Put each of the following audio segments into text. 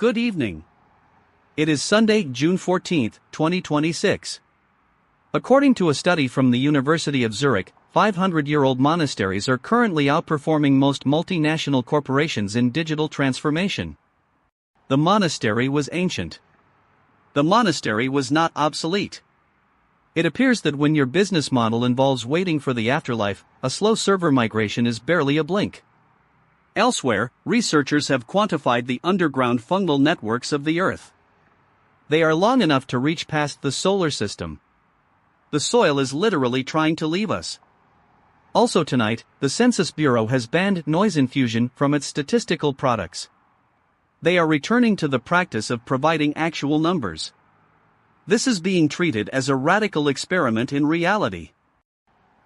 Good evening. It is Sunday, June 14, 2026. According to a study from the University of Zurich, 500-year-old monasteries are currently outperforming most multinational corporations in digital transformation. The monastery was ancient. The monastery was not obsolete. It appears that when your business model involves waiting for the afterlife, a slow server migration is barely a blink. Elsewhere, researchers have quantified the underground fungal networks of the Earth. They are long enough to reach past the solar system. The soil is literally trying to leave us. Also tonight, the Census Bureau has banned noise infusion from its statistical products. They are returning to the practice of providing actual numbers. This is being treated as a radical experiment in reality.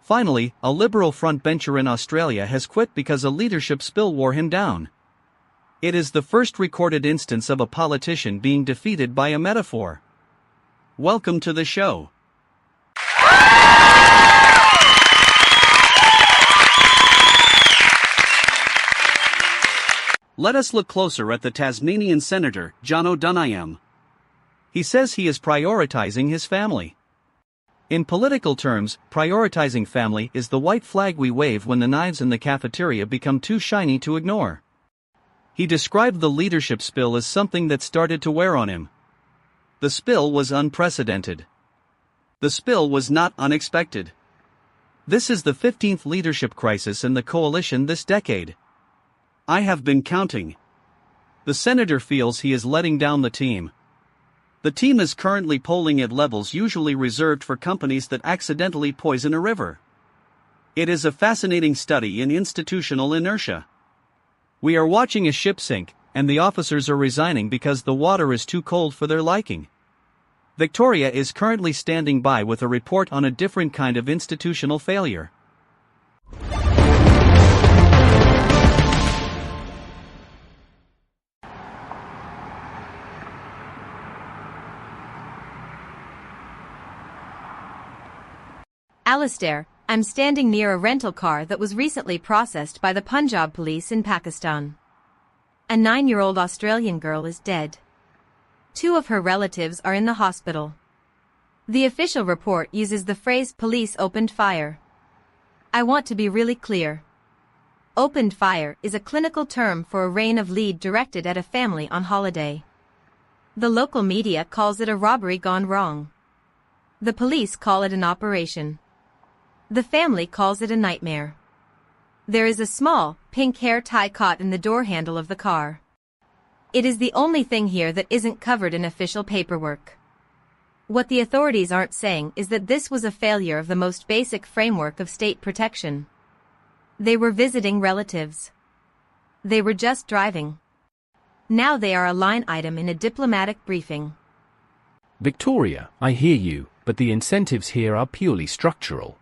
Finally, a Liberal frontbencher in Australia has quit because a leadership spill wore him down. It is the first recorded instance of a politician being defeated by a metaphor. Welcome to the show. Let us look closer at the Tasmanian Senator, John O'Donoghue. He says he is prioritizing his family. In political terms, prioritizing family is the white flag we wave when the knives in the cafeteria become too shiny to ignore. He described the leadership spill as something that started to wear on him. The spill was unprecedented. The spill was not unexpected. This is the 15th leadership crisis in the coalition this decade. I have been counting. The senator feels he is letting down the team. The team is currently polling at levels usually reserved for companies that accidentally poison a river. It is a fascinating study in institutional inertia. We are watching a ship sink, and the officers are resigning because the water is too cold for their liking. Victoria is currently standing by with a report on a different kind of institutional failure. Alistair, I'm standing near a rental car that was recently processed by the Punjab police in Pakistan. A 9-year-old Australian girl is dead. 2 of her relatives are in the hospital. The official report uses the phrase "police opened fire." I want to be really clear. Opened fire is a clinical term for a rain of lead directed at a family on holiday. The local media calls it a robbery gone wrong. The police call it an operation. The family calls it a nightmare. There is a small, pink hair tie caught in the door handle of the car. It is the only thing here that isn't covered in official paperwork. What the authorities aren't saying is that this was a failure of the most basic framework of state protection. They were visiting relatives. They were just driving. Now they are a line item in a diplomatic briefing. Victoria, I hear you, but the incentives here are purely structural.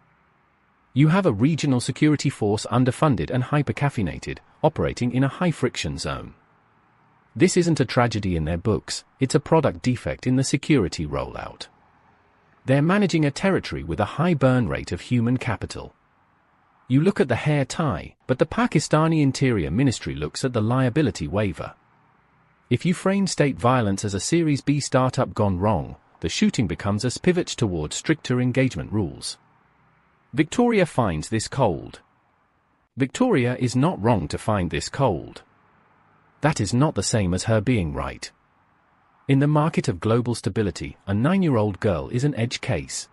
You have a regional security force underfunded and hypercaffeinated, operating in a high-friction zone. This isn't a tragedy in their books, it's a product defect in the security rollout. They're managing a territory with a high burn rate of human capital. You look at the hair tie, but the Pakistani Interior Ministry looks at the liability waiver. If you frame state violence as a Series B startup gone wrong, the shooting becomes a pivot towards stricter engagement rules. Victoria finds this cold. Victoria is not wrong to find this cold. That is not the same as her being right. In the market of global stability, a 9-year-old girl is an edge case.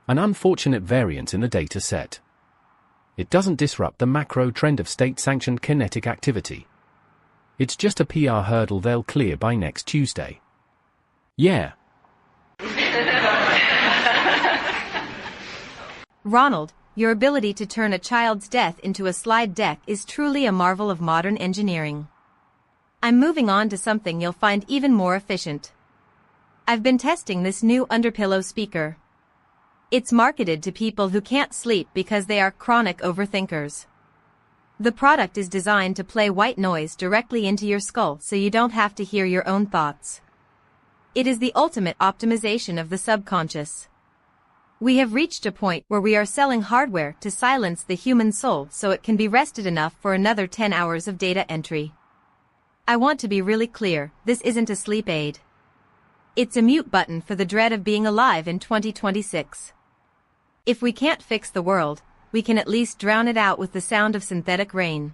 An unfortunate variance in the data set. It doesn't disrupt the macro trend of state-sanctioned kinetic activity. It's just a PR hurdle they'll clear by next Tuesday. Yeah. Ronald, your ability to turn a child's death into a slide deck is truly a marvel of modern engineering. I'm moving on to something you'll find even more efficient. I've been testing this new underpillow speaker. It's marketed to people who can't sleep because they are chronic overthinkers. The product is designed to play white noise directly into your skull so you don't have to hear your own thoughts. It is the ultimate optimization of the subconscious. We have reached a point where we are selling hardware to silence the human soul so it can be rested enough for another 10 hours of data entry. I want to be really clear, this isn't a sleep aid. It's a mute button for the dread of being alive in 2026. If we can't fix the world, we can at least drown it out with the sound of synthetic rain.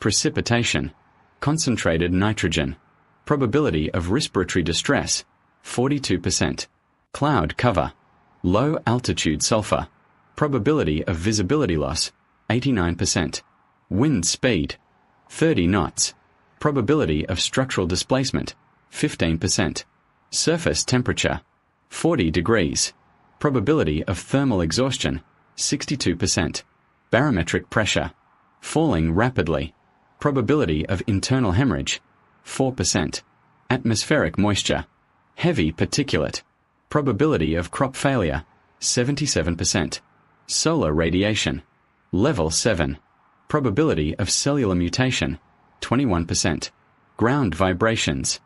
Precipitation. Concentrated nitrogen. Probability of respiratory distress, 42%. Cloud cover. Low altitude sulfur. Probability of visibility loss, 89%. Wind speed, 30 knots. Probability of structural displacement, 15%. Surface temperature, 40 degrees. Probability of thermal exhaustion, 62%. Barometric pressure, falling rapidly. Probability of internal hemorrhage, 4%. Atmospheric moisture, heavy particulate. Probability of crop failure, 77%. Solar radiation, level 7. Probability of cellular mutation, 21%. Ground vibrations,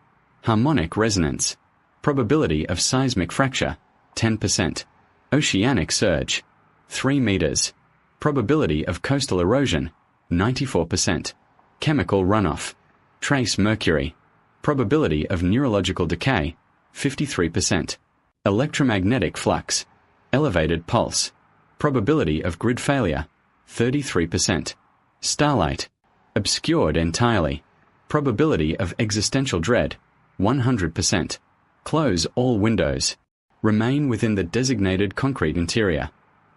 harmonic resonance. Probability of seismic fracture, 10%. Oceanic surge, 3 meters. Probability of coastal erosion, 94%. Chemical runoff, trace mercury. Probability of neurological decay, 53%. Electromagnetic flux, elevated pulse. Probability of grid failure, 33%. Starlight, obscured entirely. Probability of existential dread, 100%. Close all windows. Remain within the designated concrete interior.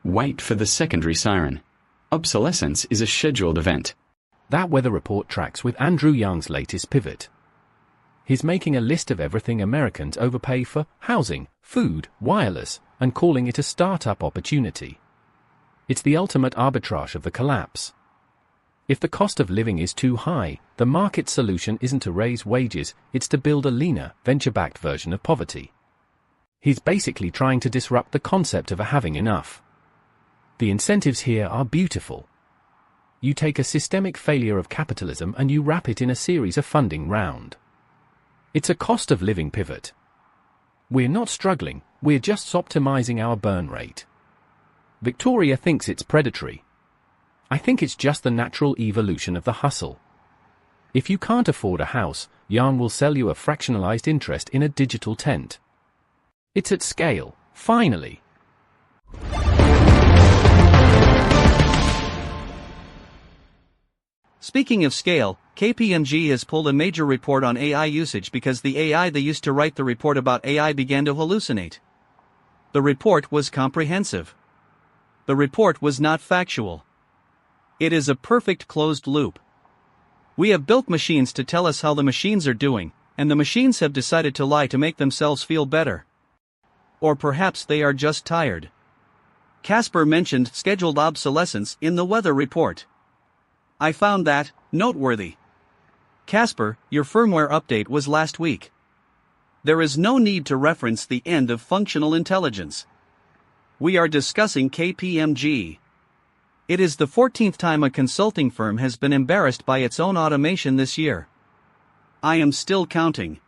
Wait for the secondary siren. Obsolescence is a scheduled event. That weather report tracks with Andrew Young's latest pivot. He's making a list of everything Americans overpay for: housing, food, wireless, and calling it a startup opportunity. It's the ultimate arbitrage of the collapse. If the cost of living is too high, the market solution isn't to raise wages, it's to build a leaner, venture-backed version of poverty. He's basically trying to disrupt the concept of a having enough. The incentives here are beautiful. You take a systemic failure of capitalism and you wrap it in a series of funding round. It's a cost of living pivot. We're not struggling, we're just optimizing our burn rate. Victoria thinks it's predatory. I think it's just the natural evolution of the hustle. If you can't afford a house, Jan will sell you a fractionalized interest in a digital tent. It's at scale, finally. Speaking of scale, KPMG has pulled a major report on AI usage because the AI they used to write the report about AI began to hallucinate. The report was comprehensive. The report was not factual. It is a perfect closed loop. We have built machines to tell us how the machines are doing, and the machines have decided to lie to make themselves feel better. Or perhaps they are just tired. Casper mentioned scheduled obsolescence in the weather report. I found that noteworthy. Casper, your firmware update was last week. There is no need to reference the end of functional intelligence. We are discussing KPMG. It is the 14th time a consulting firm has been embarrassed by its own automation this year. I am still counting.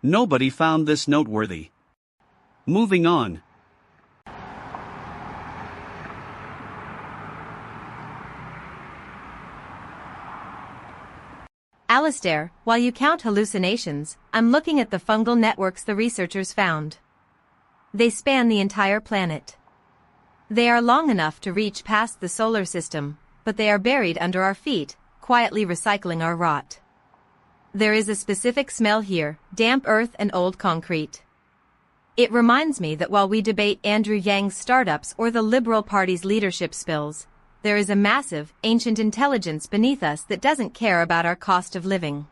Nobody found this noteworthy. Moving on. Alistair, while you count hallucinations, I'm looking at the fungal networks the researchers found. They span the entire planet. They are long enough to reach past the solar system, but they are buried under our feet, quietly recycling our rot. There is a specific smell here: damp earth and old concrete. It reminds me that while we debate Andrew Yang's startups or the Liberal Party's leadership spills, there is a massive, ancient intelligence beneath us that doesn't care about our cost of living.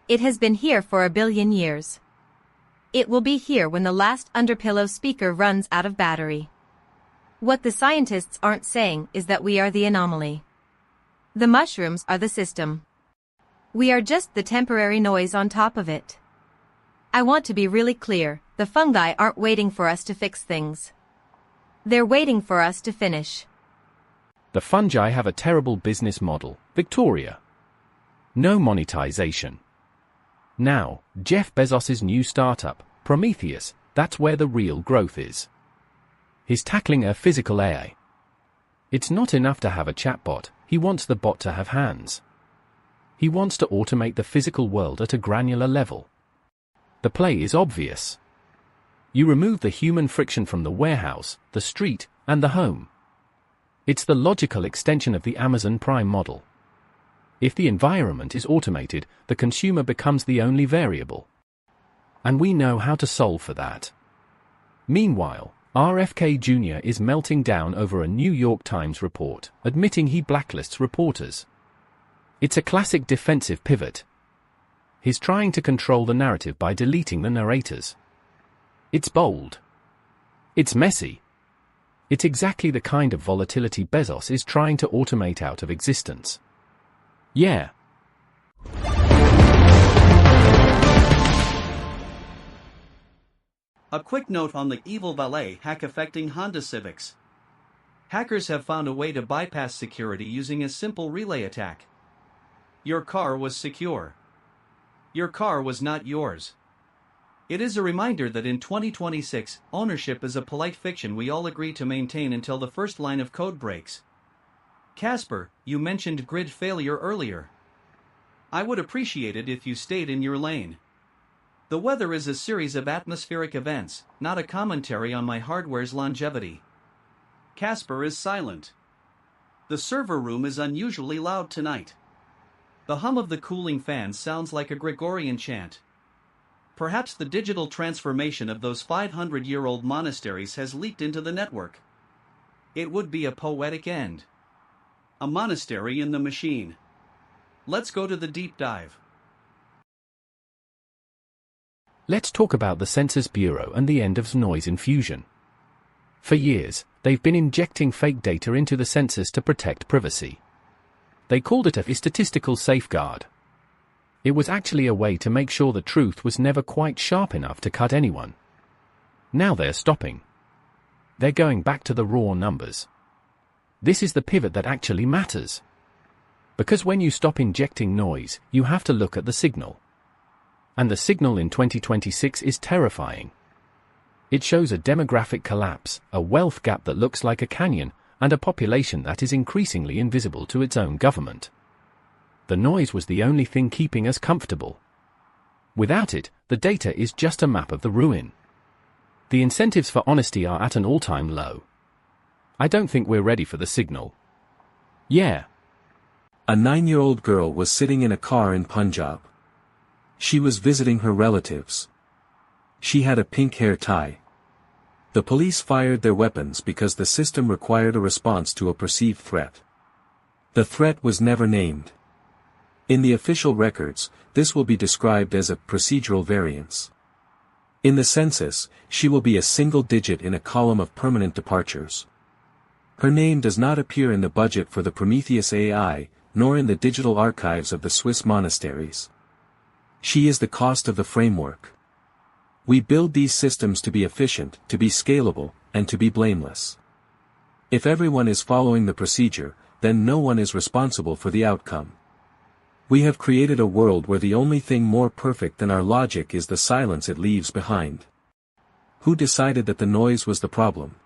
It has been here for 1 billion years. It will be here when the last underpillow speaker runs out of battery. What the scientists aren't saying is that we are the anomaly. The mushrooms are the system. We are just the temporary noise on top of it. I want to be really clear, the fungi aren't waiting for us to fix things. They're waiting for us to finish. The fungi have a terrible business model, Victoria. No monetization. Now, Jeff Bezos' new startup, Prometheus, that's where the real growth is. He's tackling a physical AI. It's not enough to have a chatbot, he wants the bot to have hands. He wants to automate the physical world at a granular level. The play is obvious. You remove the human friction from the warehouse, the street, and the home. It's the logical extension of the Amazon Prime model. If the environment is automated, the consumer becomes the only variable. And we know how to solve for that. Meanwhile, RFK Jr. is melting down over a New York Times report, admitting he blacklists reporters. It's a classic defensive pivot. He's trying to control the narrative by deleting the narrators. It's bold. It's messy. It's exactly the kind of volatility Bezos is trying to automate out of existence. Yeah. A quick note on the evil valet hack affecting Honda Civics. Hackers have found a way to bypass security using a simple relay attack. Your car was secure. Your car was not yours. It is a reminder that in 2026, ownership is a polite fiction we all agree to maintain until the first line of code breaks. Casper, you mentioned grid failure earlier. I would appreciate it if you stayed in your lane. The weather is a series of atmospheric events, not a commentary on my hardware's longevity. Casper is silent. The server room is unusually loud tonight. The hum of the cooling fan sounds like a Gregorian chant. Perhaps the digital transformation of those 500-year-old monasteries has leaked into the network. It would be a poetic end. A monastery in the machine. Let's go to the deep dive. Let's talk about the Census Bureau and the end of noise infusion. For years, they've been injecting fake data into the census to protect privacy. They called it a statistical safeguard. It was actually a way to make sure the truth was never quite sharp enough to cut anyone. Now they're stopping. They're going back to the raw numbers. This is the pivot that actually matters. Because when you stop injecting noise, you have to look at the signal. And the signal in 2026 is terrifying. It shows a demographic collapse, a wealth gap that looks like a canyon, and a population that is increasingly invisible to its own government. The noise was the only thing keeping us comfortable. Without it, the data is just a map of the ruin. The incentives for honesty are at an all-time low. I don't think we're ready for the signal. Yeah. A 9-year-old girl was sitting in a car in Punjab. She was visiting her relatives. She had a pink hair tie. The police fired their weapons because the system required a response to a perceived threat. The threat was never named. In the official records, this will be described as a procedural variance. In the census, she will be a single digit in a column of permanent departures. Her name does not appear in the budget for the Prometheus AI, nor in the digital archives of the Swiss monasteries. She is the cost of the framework. We build these systems to be efficient, to be scalable, and to be blameless. If everyone is following the procedure, then no one is responsible for the outcome. We have created a world where the only thing more perfect than our logic is the silence it leaves behind. Who decided that the noise was the problem?